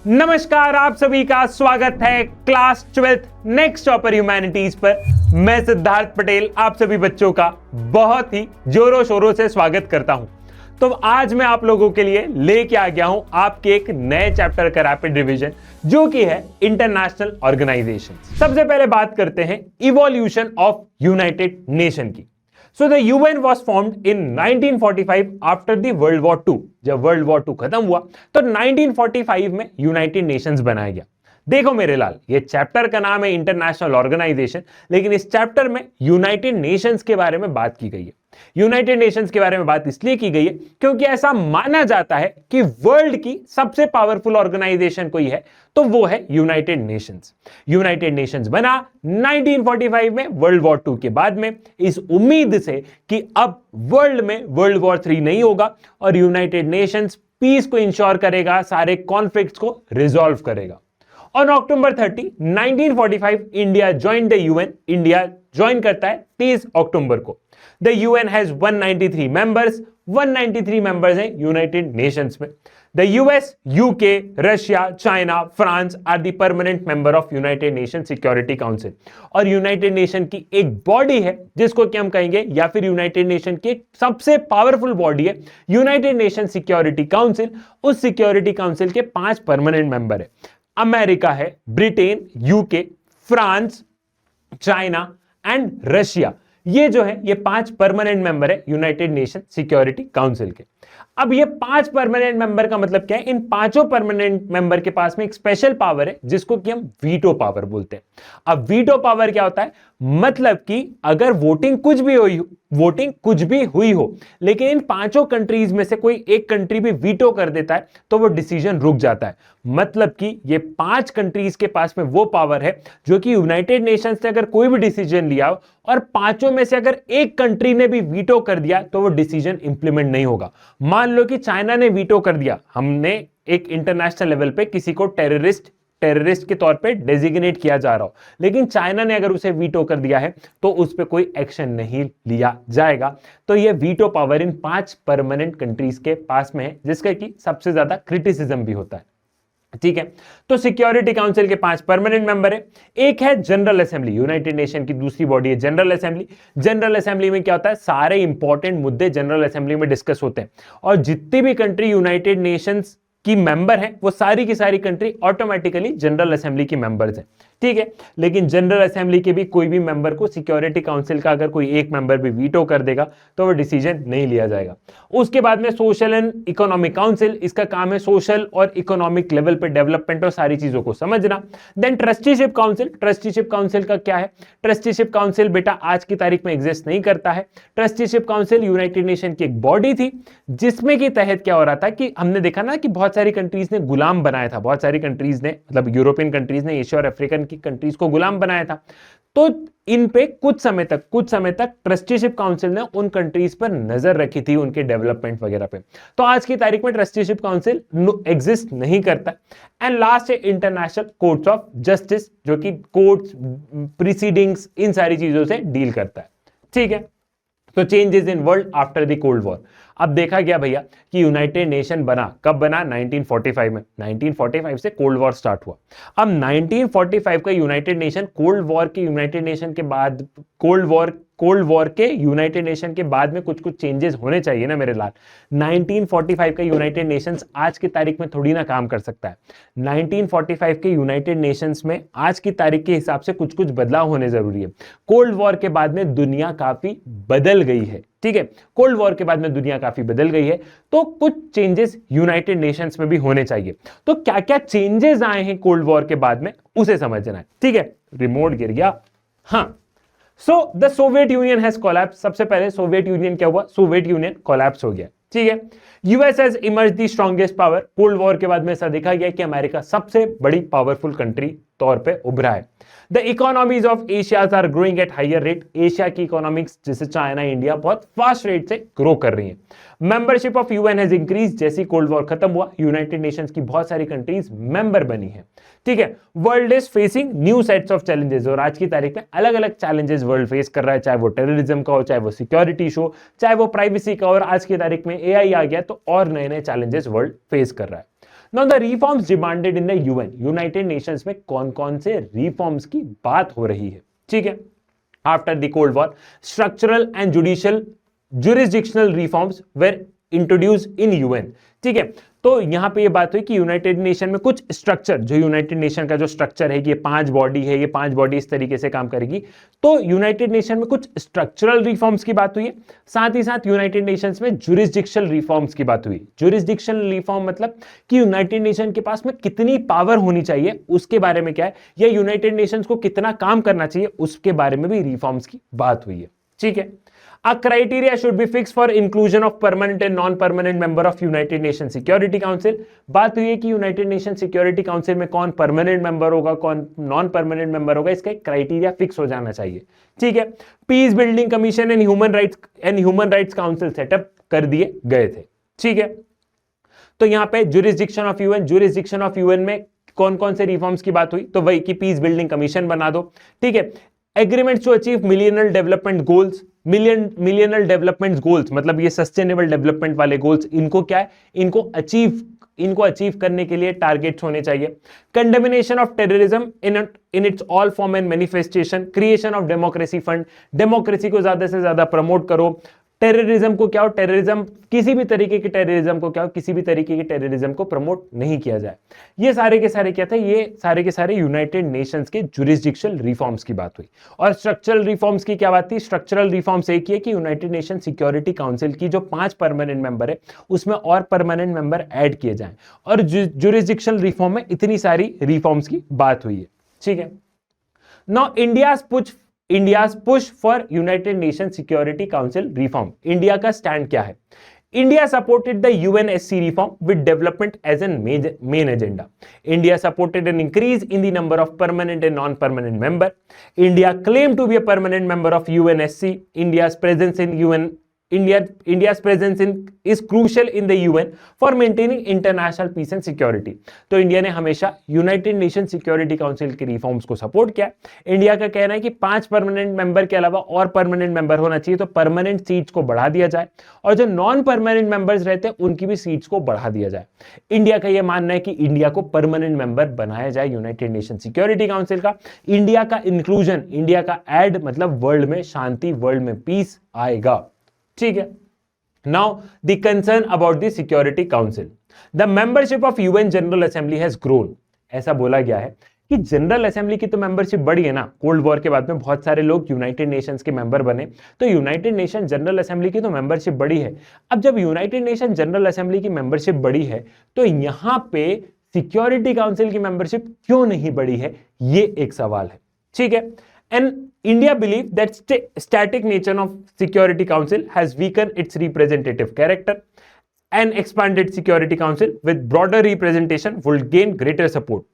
नमस्कार, आप सभी का स्वागत है class 12th next topper humanities पर। मैं सिद्धार्थ पटेल आप सभी बच्चों का बहुत ही जोरों शोरों से स्वागत करता हूं। तो आज मैं आप लोगों के लिए लेके आ गया हूं आपके एक नए चैप्टर का रैपिड रिवीजन, जो कि है इंटरनेशनल ऑर्गेनाइजेशन। सबसे पहले बात करते हैं इवोल्यूशन ऑफ यूनाइटेड नेशन की। So the UN was formed in 1945 after the World War II। जब वर्ल्ड वॉर 2 खत्म हुआ तो 1945 में यूनाइटेड नेशंस बनाया गया। देखो मेरे लाल, ये चैप्टर का नाम है इंटरनेशनल ऑर्गेनाइजेशन, लेकिन इस चैप्टर में यूनाइटेड नेशंस के बारे में बात की गई है। यूनाइटेड नेशंस के बारे में बात इसलिए की गई है क्योंकि ऐसा माना जाता है कि वर्ल्ड की सबसे पावरफुल ऑर्गेनाइजेशन कोई है तो वो है यूनाइटेड नेशंस। यूनाइटेड नेशंस बना 1945 में वर्ल्ड वॉर 2 के बाद में, इस उम्मीद से कि अब वर्ल्ड में वर्ल्ड वॉर 3 नहीं होगा और यूनाइटेड नेशंस पीस को इंश्योर करेगा, सारे कॉन्फ्लिक्ट्स को रिजॉल्व करेगा। On October 30, 1945, India join the UN. India join करता है 30 अक्टूबर को। The UN has 193 members. 193 members हैं यूनाइटेड नेशंस में। The US, UK, Russia, China, France are the permanent member of United Nation Security Council. और United Nation की एक body है जिसको कि हम कहेंगे, या फिर यूनाइटेड नेशन की सबसे पावरफुल बॉडी है यूनाइटेड नेशन सिक्योरिटी काउंसिल। उस सिक्योरिटी काउंसिल के 5 परमानेंट मेंबर है। अमेरिका है, Britain, UK, France, China and Russia. ये जो है ये 5 परमानेंट मेंबर है यूनाइटेड नेशन सिक्योरिटी काउंसिल के। अब ये 5 परमानेंट मेंबर का मतलब क्या है? इन 5 परमानेंट मेंबर के पास में एक स्पेशल पावर है जिसको कि हम वीटो पावर बोलते हैं। अब वीटो पावर क्या होता है? मतलब कि अगर वोटिंग कुछ भी हुई हो लेकिन इन 5 कंट्रीज में से कोई एक कंट्री भी वीटो कर देता है तो वो डिसीजन रुक जाता है। मतलब कि ये 5 कंट्रीज के पास में वो पावर है जो कि यूनाइटेड नेशंस ने अगर कोई भी डिसीजन लिया हो और 5 में से अगर एक कंट्री ने भी वीटो कर दिया तो वो डिसीजन इंप्लीमेंट नहीं होगा। मान लो कि चाइना ने वीटो कर दिया, हमने एक इंटरनेशनल लेवल पे किसी को टेररिस्ट के तौर पे डेजिग्नेट किया जा रहा हो, लेकिन चाइना ने अगर उसे वीटो कर दिया है तो उस पे कोई एक्शन नहीं लिया जाएगा। तो ये veto power in 5 permanent countries के पास में है, जिसका कि सबसे ज्यादा क्रिटिसिज्म भी होता है। ठीक है, तो सिक्योरिटी काउंसिल के 5 परमानेंट मेंबर है। एक है जनरल असेंबली, यूनाइटेड नेशन की दूसरी बॉडी है जनरल असेंबली। जनरल असेंबली में क्या होता है? सारे इंपॉर्टेंट मुद्दे जनरल असेंबली में डिस्कस होते हैं और जितनी भी कंट्री यूनाइटेड नेशंस की मेंबर है वो सारी की सारी कंट्री ऑटोमेटिकली जनरल असेंबली की मेंबर्स हैं। ठीक है, लेकिन जनरल असेंबली के भी कोई भी मेंबर को सिक्योरिटी काउंसिल का अगर कोई एक मेंबर भी वीटो कर देगा तो वो डिसीजन नहीं लिया जाएगा। उसके बाद में सोशल एंड इकोनॉमिक काउंसिल, इसका काम है सोशल और इकोनॉमिक लेवल पे डेवलपमेंट और सारी चीजों को समझना। Then trusteeship council, trusteeship council का क्या है? ट्रस्टीशिप काउंसिल बेटा आज की तारीख में एग्जिस्ट नहीं करता है। ट्रस्टीशिप काउंसिल यूनाइटेड नेशन की एक बॉडी थी जिसमें के तहत क्या हो रहा था कि हमने देखा ना कि बहुत सारी कंट्रीज ने गुलाम बनाया था, बहुत सारी कंट्रीज ने, मतलब यूरोपियन कंट्रीज ने एशिया और अफ्रीकन की कंट्रीज को गुलाम बनाया था। तो इन पे कुछ समय तक ट्रस्टीशिप काउंसिल ने उन कंट्रीज पर नजर रखी थी, उनके डेवलपमेंट वगैरह पे। तो आज की तारीख में ट्रस्टीशिप काउंसिल एग्जिस्ट नहीं करता। एंड लास्ट है इंटरनेशनल कोर्ट्स ऑफ जस्टिस, जो कि कोर्ट्स, प्रीसीडिंग्स, इन सारी चीजों से डील करता है। ठीक है, तो changes in world after the cold war. अब देखा गया भैया कि यूनाइटेड नेशन बना कब? बना 1945 में। 1945 से कोल्ड वॉर स्टार्ट हुआ। अब 1945 का यूनाइटेड नेशन कोल्ड वॉर के यूनाइटेड नेशन के बाद, कोल्ड वॉर के यूनाइटेड नेशन के बाद में कुछ चेंजेस होने चाहिए ना मेरे लाल। 1945 का यूनाइटेड नेशंस आज की तारीख में थोड़ी ना काम कर सकता है। 1945 के यूनाइटेड नेशंस में आज की तारीख के हिसाब से कुछ बदलाव होने जरूरी है। कोल्ड वॉर के बाद में दुनिया काफी बदल गई है। ठीक है, कोल्ड वॉर के बाद में दुनिया काफी बदल गई है, तो कुछ चेंजेस यूनाइटेड नेशंस में भी होने चाहिए। तो क्या क्या चेंजेस आए हैं कोल्ड वॉर के बाद में, उसे समझना है। ठीक है, रिमोट गिर गया। हाँ, so the Soviet union has collapse. सबसे पहले सोवियत यूनियन क्या हुआ? सोवियत यूनियन कोलैप्स हो गया। ठीक है, US has emerge the strongest power. Cold war के बाद में ऐसा देखा गया कि अमेरिका सबसे बड़ी पावरफुल कंट्री तौर पे उभरा है। The economies of Asia are growing at higher rate. Asia की इकोनॉमिक्स जैसे चाइना, इंडिया बहुत फास्ट रेट से ग्रो कर रही है। Membership of UN has increase. जैसे कोल्ड वॉर खत्म हुआ यूनाइटेड नेशंस की बहुत सारी कंट्रीज मेंबर बनी है। ठीक है, world is facing new sets of challenges. और आज की तारीख में अलग अलग चैलेंजेस वर्ल्ड फेस कर रहा है, चाहे वो टेररिज्म का हो, चाहे वो सिक्योरिटी हो, चाहे वो प्राइवेसी का। और आज की तारीख में एआई आ गया तो और नए नए चैलेंजेस वर्ल्ड फेस कर रहा है। Now the reforms demanded in the UN, United Nations में कौन कौन से रिफॉर्म्स की बात हो रही है, ठीक है। After the cold war structural and judicial jurisdictional reforms were introduce in UN, ठीक है। तो यहां पे ये बात हुई कि यूनाइटेड नेशन में कुछ स्ट्रक्चर, जो यूनाइटेड नेशन का जो स्ट्रक्चर है कि ये 5 बॉडी है, ये 5 बॉडी इस तरीके से काम करेगी, तो यूनाइटेड नेशन में कुछ स्ट्रक्चरल रिफॉर्म्स की बात हुई है। साथ ही साथ यूनाइटेड नेशंस में जुरिस्डिक्शनल रिफॉर्म्स की बात हुई। जुरिस्डिक्शनल रिफॉर्म मतलब कि यूनाइटेड नेशन के पास में कितनी पावर होनी चाहिए उसके बारे में क्या है, या यूनाइटेड नेशंस को कितना काम करना चाहिए उसके बारे में भी रिफॉर्म्स की बात हुई है, ठीक है। A criteria should be fixed for inclusion of permanent and non-permanent member of United Nations Security Council। बात हुई है कि यूनाइटेड नेशन सिक्योरिटी काउंसिल में कौन परमानेंट मेंबर होगा, कौन नॉन परमानेंट मेंबर होगा, इसका एक क्राइटेरिया फिक्स हो जाना चाहिए, ठीक है। Peace building commission and human rights council setup कर दिए गए थे, ठीक है। तो यहां पे जुरिस्डिक्शन ऑफ यूएन में कौन कौन से रिफॉर्म्स की बात हुई, तो वही कि पीस बिल्डिंग कमीशन बना दो, ठीक है। Agreements to achieve millennial development goals, millennial development goals मतलब ये सस्टेनेबल डेवलपमेंट वाले गोल्स, इनको क्या है, इनको अचीव करने के लिए टारगेट्स होने चाहिए। Condemnation of terrorism in its all form and manifestation, creation of democracy fund, democracy को ज्यादा से ज्यादा प्रमोट करो। टेररिज्म को क्या हो, टेररिज्म किसी भी तरीके के टेररिज्म को क्या हो, किसी भी तरीके के टेररिज्म को प्रमोट नहीं किया जाए। ये सारे के सारे क्या थे, ये सारे के सारे यूनाइटेड नेशंस के जुरिस्डिक्शनल रिफॉर्म्स की बात हुई। और स्ट्रक्चरल रिफॉर्म्स की क्या बात थी, स्ट्रक्चरल रिफॉर्म्स एक ही है कि यूनाइटेड नेशन सिक्योरिटी काउंसिल की जो 5 परमानेंट मेंबर है उसमें और परमानेंट मेंबर ऐड किए जाएं। और जुरिस्डिक्शनल रिफॉर्म में इतनी सारी रिफॉर्म्स की बात हुई है, ठीक है। Now India's push for United Nation Security council reform, India का स्टैंड क्या है। India supported the UNSC reform with development as a main agenda. India supported an increase in the number of permanent and non-permanent members. India claimed to be a permanent member of UNSC. India's presence is crucial in the UN for maintaining international peace and security. तो India ने हमेशा United Nation Security council के reforms को support किया। India का कहना है कि 5 परमानेंट मेंबर के अलावा और परमानेंट मेंबर होना चाहिए, तो परमानेंट सीट्स को बढ़ा दिया जाए और जो नॉन परमानेंट मेंबर्स रहते हैं उनकी भी सीट्स को बढ़ा दिया जाए। इंडिया का यह मानना है कि इंडिया को परमानेंट मेंबर बनाया जाए यूनाइटेड नेशन सिक्योरिटी काउंसिल का। इंडिया का इंक्लूजन, इंडिया का ऐड मतलब वर्ल्ड में शांति, वर्ल्ड में पीस आएगा, ठीक है। Now the concern about the security council, the membership of UN general assembly has grown. ऐसा बोला गया है कि जनरल असेंबली की तो मेंबरशिप बढ़ी है ना, कोल्ड वॉर के बाद में बहुत सारे लोग यूनाइटेड नेशंस के मेंबर बने, तो यूनाइटेड नेशन जनरल असेंबली की तो मेंबरशिप बढ़ी है। अब जब यूनाइटेड नेशन जनरल असेंबली की मेंबरशिप बढ़ी है तो यहां पे सिक्योरिटी काउंसिल की मेंबरशिप क्यों नहीं बढ़ी है, ये एक सवाल है, ठीक है। And India believes that static nature of Security Council has weakened its representative character. An expanded Security Council with broader representation would gain greater support.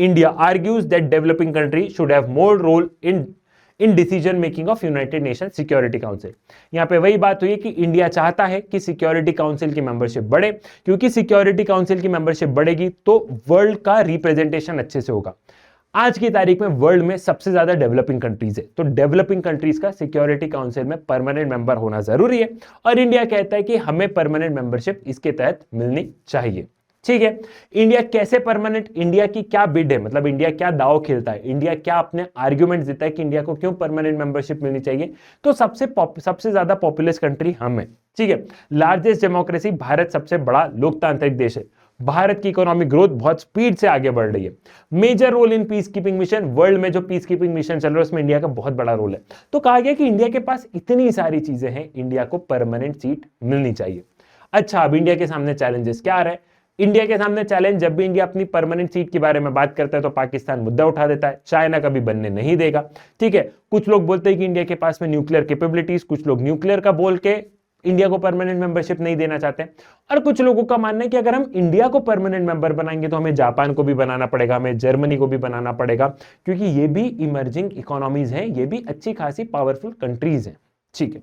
India argues that developing countries should have more role in decision making of United Nations Security Council. यहाँ पे वही बात हुई कि India चाहता है कि security council की मेंबरशिप बढ़े, क्योंकि सिक्योरिटी काउंसिल की मेंबरशिप बढ़ेगी तो वर्ल्ड का रिप्रेजेंटेशन अच्छे से होगा। आज की तारीख में वर्ल्ड में सबसे ज्यादा डेवलपिंग कंट्रीज है, तो डेवलपिंग कंट्रीज का सिक्योरिटी काउंसिल में परमानेंट मेंबर होना जरूरी है और इंडिया कहता है कि हमें परमानेंट मेंबरशिप इसके तहत मिलनी चाहिए, ठीक है। इंडिया कैसे परमानेंट, इंडिया की क्या बिड है, मतलब इंडिया क्या दाव खेलता है, इंडिया क्या अपने आर्ग्यूमेंट देता है कि इंडिया को क्यों परमानेंट मेंबरशिप मिलनी चाहिए। तो सबसे ज्यादा पॉपुलस कंट्री हम है, ठीक है। लार्जेस्ट डेमोक्रेसी, भारत सबसे बड़ा लोकतांत्रिक देश है, भारत की इकोनॉमिक ग्रोथ बहुत स्पीड से आगे बढ़ रही है। Major role in peace keeping mission, world में जो पीस कीपिंग मिशन चल रहा है उसमें इंडिया का बहुत बड़ा रोल है। तो कहा गया कि इंडिया के पास इतनी सारी चीजें हैं, इंडिया को परमानेंट सीट मिलनी चाहिए। अच्छा, अब इंडिया के सामने चैलेंजेस क्या आ रहा है। इंडिया के सामने चैलेंज, जब भी इंडिया अपनी परमानेंट सीट के बारे में बात करता है तो पाकिस्तान मुद्दा उठा देता है, चाइना कभी बनने नहीं देगा, ठीक है। कुछ लोग बोलते हैं कि इंडिया के पास में न्यूक्लियर कैपेबिलिटीज, कुछ लोग न्यूक्लियर का बोल के इंडिया को परमानेंट मेंबरशिप नहीं देना चाहते, और कुछ लोगों का मानना है कि अगर हम इंडिया को परमानेंट मेंबर बनाएंगे तो हमें जापान को भी बनाना पड़ेगा, हमें जर्मनी को भी बनाना पड़ेगा, क्योंकि ये भी इमर्जिंग इकोनॉमीज हैं, ये भी अच्छी खासी पावरफुल कंट्रीज हैं, ठीक है।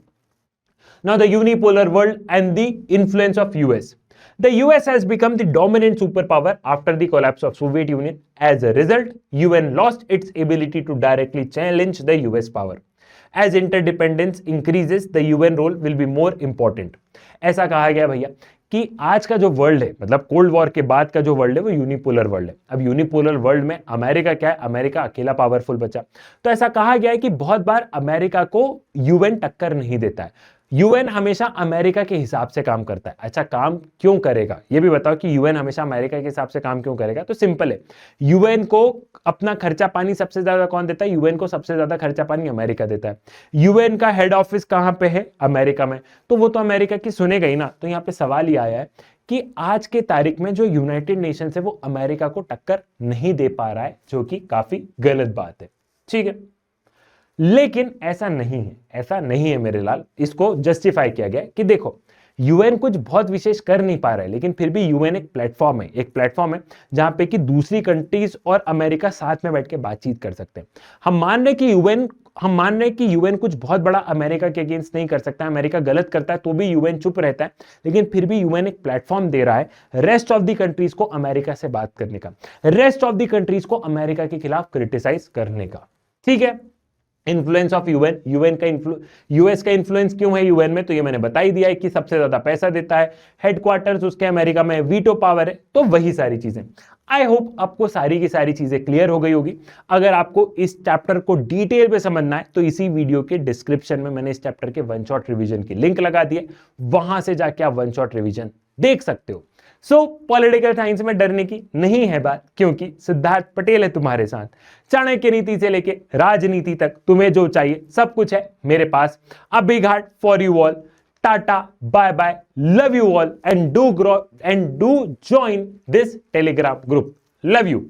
Now the unipolar world and the influence of US. The US has become the dominant superpower after the collapse of Soviet Union. As a result, UN lost its ability to directly challenge the US power. As interdependence increases, the UN role will be more important. ऐसा कहा गया भैया कि आज का जो world है, मतलब कोल्ड वॉर के बाद का जो वर्ल्ड है वो यूनिपोलर वर्ल्ड है। अब यूनिपोलर वर्ल्ड में अमेरिका क्या है, अमेरिका अकेला पावरफुल बचा। तो ऐसा कहा गया है कि बहुत बार अमेरिका को यूएन टक्कर नहीं देता है, यूएन हमेशा अमेरिका के हिसाब से काम करता है। अच्छा, काम क्यों करेगा ये भी बताओ कि यूएन हमेशा अमेरिका के हिसाब से काम क्यों करेगा। तो सिंपल है, यूएन को अपना खर्चा पानी सबसे ज्यादा कौन देता है, यूएन को सबसे ज्यादा खर्चा पानी अमेरिका देता है। यूएन का हेड ऑफिस कहां पे है, अमेरिका में, तो वो तो अमेरिका की सुनेगा ही ना। तो यहां पे सवाल ये आया है कि आज के तारीख में जो यूनाइटेड नेशंस है वो अमेरिका को टक्कर नहीं दे पा रहा है, जो कि काफी गलत बात है। ठीक है, लेकिन ऐसा नहीं है, ऐसा नहीं है मेरे लाल। इसको जस्टिफाई किया गया कि देखो यूएन कुछ बहुत विशेष कर नहीं पा रहा है, लेकिन फिर भी यूएन एक प्लेटफॉर्म है, एक प्लेटफॉर्म है जहां पे कि दूसरी कंट्रीज और अमेरिका साथ में बैठ के बातचीत कर सकते हैं। हम मान रहे कि यूएन कुछ बहुत बड़ा अमेरिका के अगेंस्ट नहीं कर सकता, अमेरिका गलत करता है तो भी यूएन चुप रहता है, लेकिन फिर भी यूएन एक प्लेटफॉर्म दे रहा है रेस्ट ऑफ द कंट्रीज को अमेरिका से बात करने का, रेस्ट ऑफ द कंट्रीज को अमेरिका के खिलाफ क्रिटिसाइज करने का। ठीक है, इन्फ्लुएंस ऑफ यूएन, यूएस का इन्फ्लुएंस क्यों है यूएन में, तो ये मैंने बता ही दिया है कि सबसे ज्यादा पैसा देता है, हेडक्वार्टर्स उसके अमेरिका में, वीटो पावर है, तो वही सारी चीजें। आई होप आपको सारी की सारी चीजें क्लियर हो गई होगी। अगर आपको इस चैप्टर को डिटेल में समझना है तो इसी वीडियो के डिस्क्रिप्शन में मैंने इस चैप्टर के वन शॉट रिवीजन की लिंक लगा दी है, वहां से जाके आप वन शॉट रिवीजन देख सकते हो। पॉलिटिकल साइंस में डरने की नहीं है बात, क्योंकि सिद्धार्थ पटेल है तुम्हारे साथ। चाणक्य नीति से लेके राजनीति तक तुम्हें जो चाहिए सब कुछ है मेरे पास। अभिघाट for you all, tata bye bye, love you all and do join this Telegram group. Love you.